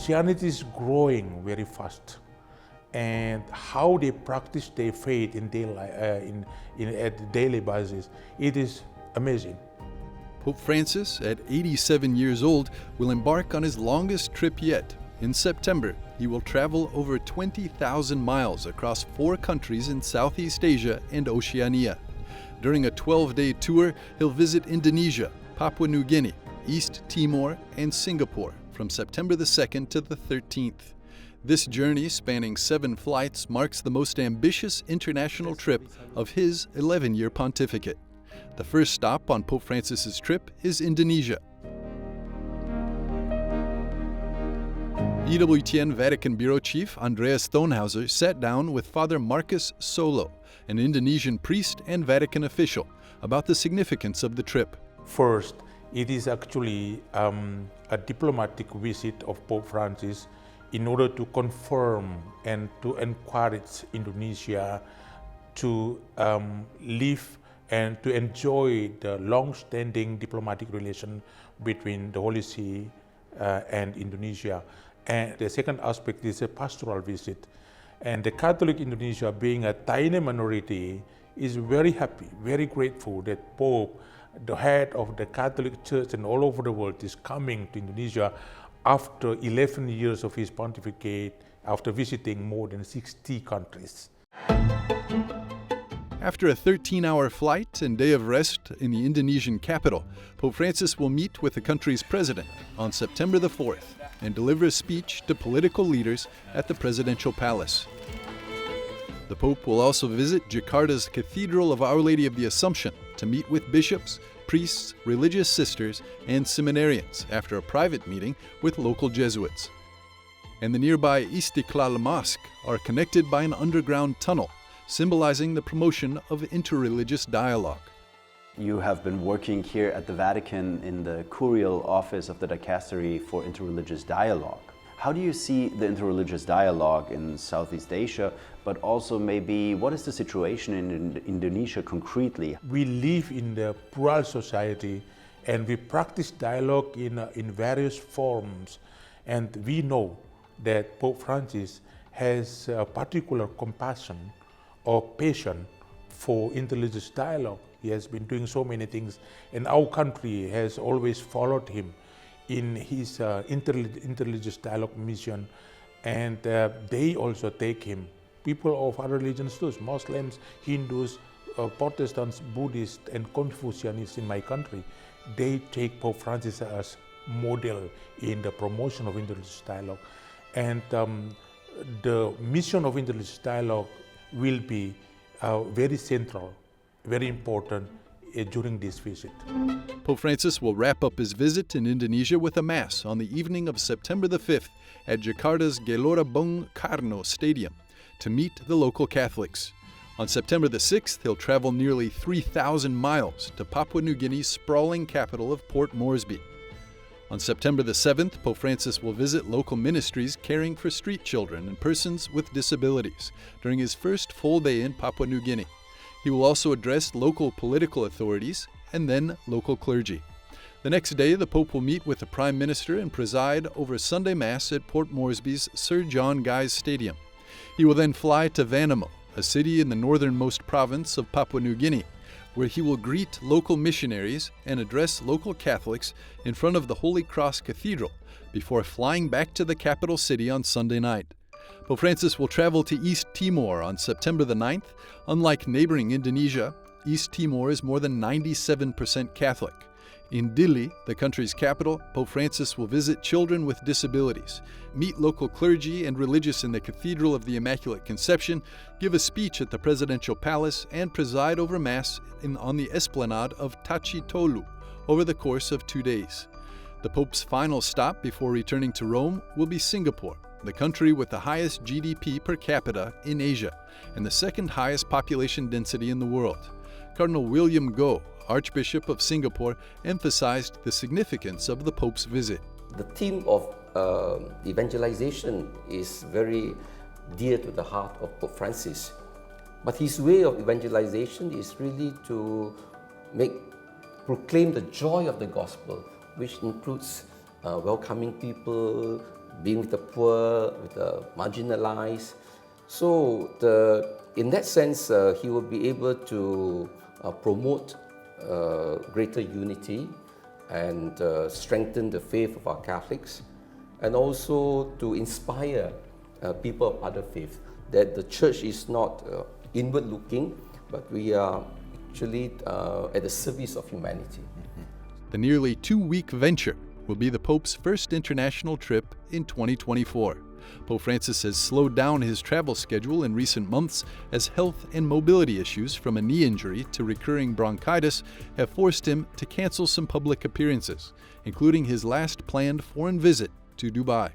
Christianity is growing very fast, and how they practice their faith in at the daily basis, it is amazing. Pope Francis, at 87 years old, will embark on his longest trip yet. In September, he will travel over 20,000 miles across 4 countries in Southeast Asia and Oceania. During a 12-day tour, he'll visit Indonesia, Papua New Guinea, East Timor, and Singapore from September the 2nd to the 13th. This journey, spanning 7 flights, marks the most ambitious international trip of his 11-year pontificate. The first stop on Pope Francis's trip is Indonesia. EWTN Vatican Bureau Chief Andreas Stonehauser sat down with Father Marcus Solo, an Indonesian priest and Vatican official, about the significance of the trip. First, it is actually a diplomatic visit of Pope Francis in order to confirm and to encourage Indonesia to live and to enjoy the long-standing diplomatic relation between the Holy See and Indonesia. And the second aspect is a pastoral visit. And the Catholic Indonesia, being a tiny minority, is very happy, very grateful that Pope, the head of the Catholic Church and all over the world, is coming to Indonesia after 11 years of his pontificate, after visiting more than 60 countries. After a 13-hour flight and day of rest in the Indonesian capital, Pope Francis will meet with the country's president on September the 4th and deliver a speech to political leaders at the presidential palace. The Pope will also visit Jakarta's Cathedral of Our Lady of the Assumption to meet with bishops, priests, religious sisters, and seminarians after a private meeting with local Jesuits. And the nearby Istiqlal Mosque are connected by an underground tunnel, symbolizing the promotion of interreligious dialogue. You have been working here at the Vatican in the Curial Office of the Dicastery for Interreligious Dialogue. How do you see the interreligious dialogue in Southeast Asia, but also maybe what is the situation in Indonesia concretely? We live in the plural society and we practice dialogue in various forms, and we know that Pope Francis has a particular compassion or passion for interreligious dialogue. He has been doing so many things, and our country has always followed him in his interreligious dialogue mission, and they also take him. People of other religions too, Muslims, Hindus, Protestants, Buddhists, and Confucianists in my country, they take Pope Francis as model in the promotion of interreligious dialogue. And the mission of interreligious dialogue will be very central, very important during this visit. Pope Francis will wrap up his visit in Indonesia with a Mass on the evening of September the 5th at Jakarta's Gelora Bung Karno Stadium to meet the local Catholics. On September the 6th, he'll travel nearly 3,000 miles to Papua New Guinea's sprawling capital of Port Moresby. On September the 7th, Pope Francis will visit local ministries caring for street children and persons with disabilities during his first full day in Papua New Guinea. He will also address local political authorities and then local clergy. The next day, the Pope will meet with the Prime Minister and preside over Sunday Mass at Port Moresby's Sir John Guy's Stadium. He will then fly to Vanimo, a city in the northernmost province of Papua New Guinea, where he will greet local missionaries and address local Catholics in front of the Holy Cross Cathedral before flying back to the capital city on Sunday night. Pope Francis will travel to East Timor on September the 9th. Unlike neighboring Indonesia, East Timor is more than 97% Catholic. In Dili, the country's capital, Pope Francis will visit children with disabilities, meet local clergy and religious in the Cathedral of the Immaculate Conception, give a speech at the presidential palace, and preside over Mass on the esplanade of Tachi Tolu over the course of 2 days. The Pope's final stop before returning to Rome will be Singapore, the country with the highest GDP per capita in Asia and the second highest population density in the world. Cardinal William Goh, Archbishop of Singapore, emphasized the significance of the Pope's visit. The theme of evangelization is very dear to the heart of Pope Francis. But his way of evangelization is really to proclaim the joy of the gospel, which includes welcoming people, being with the poor, with the marginalized. So in that sense, he will be able to promote greater unity and strengthen the faith of our Catholics, and also to inspire people of other faiths that the church is not inward looking, but we are actually at the service of humanity. The nearly 2-week venture will be the Pope's first international trip in 2024. Pope Francis has slowed down his travel schedule in recent months as health and mobility issues, from a knee injury to recurring bronchitis, have forced him to cancel some public appearances, including his last planned foreign visit to Dubai.